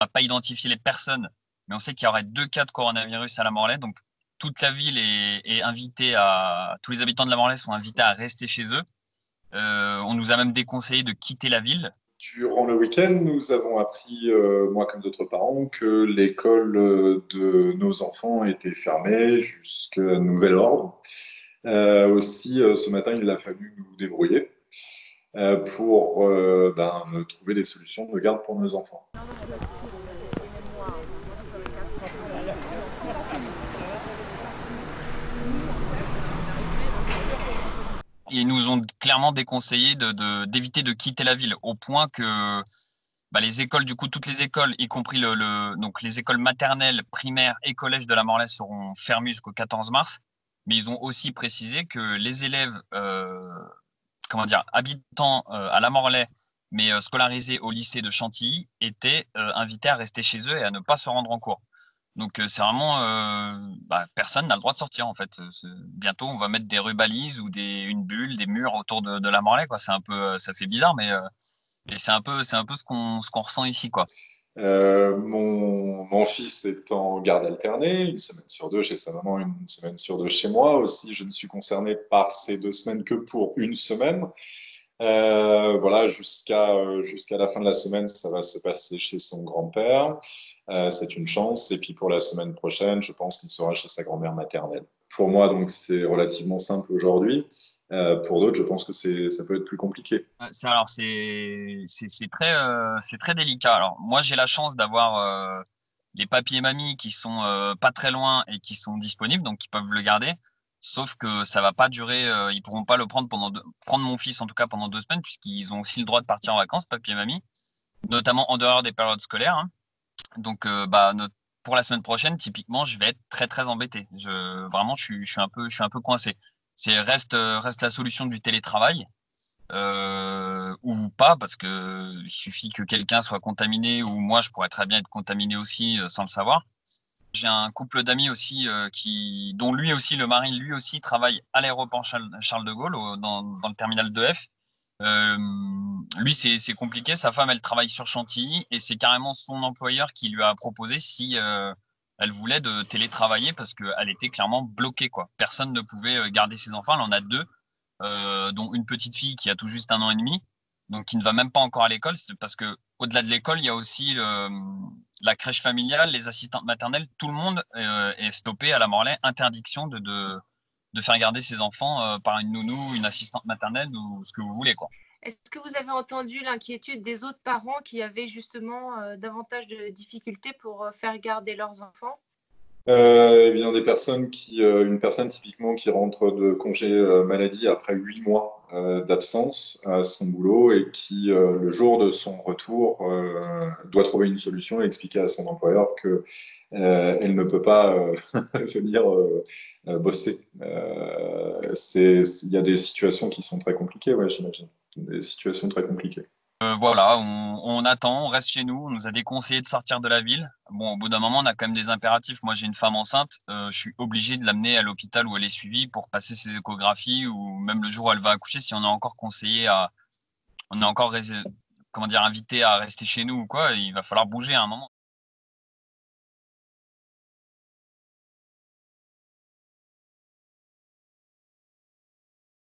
n'a pas identifié les personnes, mais on sait qu'il y aurait 2 cas de coronavirus à la Morlaix. Donc, toute la ville est invitée tous les habitants de la Morlaix sont invités à rester chez eux. On nous a même déconseillé de quitter la ville. Durant le week-end, nous avons appris, moi comme d'autres parents, que l'école de nos enfants était fermée jusqu'à nouvel ordre. Aussi, ce matin, il a fallu nous débrouiller pour trouver des solutions de garde pour nos enfants. Ils nous ont clairement déconseillé d'éviter de quitter la ville, au point que les écoles, du coup, toutes les écoles, y compris donc les écoles maternelles, primaires et collèges de la Morlaix seront fermées jusqu'au 14 mars. Mais ils ont aussi précisé que les élèves, habitant à la Morlaix, mais scolarisés au lycée de Chantilly, étaient invités à rester chez eux et à ne pas se rendre en cours. Donc c'est vraiment, personne n'a le droit de sortir en fait. Bientôt, on va mettre des rubalises ou une bulle, des murs autour de la Morlaix, quoi. C'est un peu, ça fait bizarre, mais et c'est un peu ce qu'on ressent ici, quoi. Mon fils est en garde alternée, une semaine sur deux chez sa maman, une semaine sur deux chez moi. Aussi, je ne suis concerné par ces 2 semaines que pour une semaine. Voilà, jusqu'à la fin de la semaine, ça va se passer chez son grand-père. C'est une chance. Et puis pour la semaine prochaine, je pense qu'il sera chez sa grand-mère maternelle. Pour moi, donc, c'est relativement simple aujourd'hui. Pour d'autres, je pense que ça peut être plus compliqué. Alors c'est très délicat. Alors moi j'ai la chance d'avoir les papis et mamies qui sont pas très loin et qui sont disponibles, donc qui peuvent le garder. Sauf que ça va pas durer, ils pourront pas le prendre prendre mon fils en tout cas pendant 2 semaines, puisqu'ils ont aussi le droit de partir en vacances, papy et mamie, notamment en dehors des périodes scolaires, hein. Donc pour la semaine prochaine, typiquement, je vais être très très embêté. Vraiment, je suis un peu coincé. Reste la solution du télétravail ou pas, parce que il suffit que quelqu'un soit contaminé, ou moi je pourrais très bien être contaminé aussi sans le savoir. J'ai un couple d'amis aussi dont lui aussi, le mari, lui aussi travaille à l'aéroport Charles de Gaulle, dans le terminal 2F. Euh, Lui, c'est compliqué. Sa femme, elle travaille sur Chantilly et c'est carrément son employeur qui lui a proposé si elle voulait de télétravailler, parce qu'elle était clairement bloquée, quoi. Personne ne pouvait garder ses enfants. Elle en a 2, dont une petite fille qui a tout juste 1 an et demi, donc qui ne va même pas encore à l'école. C'est parce que au-delà de l'école, il y a aussi la crèche familiale, les assistantes maternelles. Tout le monde est stoppé à la Morlaix. Interdiction de faire garder ses enfants par une nounou, une assistante maternelle ou ce que vous voulez, quoi. Est-ce que vous avez entendu l'inquiétude des autres parents qui avaient justement davantage de difficultés pour faire garder leurs enfants? Eh bien, une personne typiquement qui rentre de congé maladie après 8 mois d'absence à son boulot et qui, le jour de son retour, doit trouver une solution et expliquer à son employeur que elle ne peut pas venir bosser. Il y a des situations qui sont très compliquées, ouais, j'imagine. Des situations très compliquées. Voilà, on attend, on reste chez nous. On nous a déconseillé de sortir de la ville. Bon, au bout d'un moment, on a quand même des impératifs. Moi, j'ai une femme enceinte. Je suis obligé de l'amener à l'hôpital où elle est suivie pour passer ses échographies, ou même le jour où elle va accoucher, si on est encore on est encore, comment dire, invité à rester chez nous ou quoi, il va falloir bouger à un moment.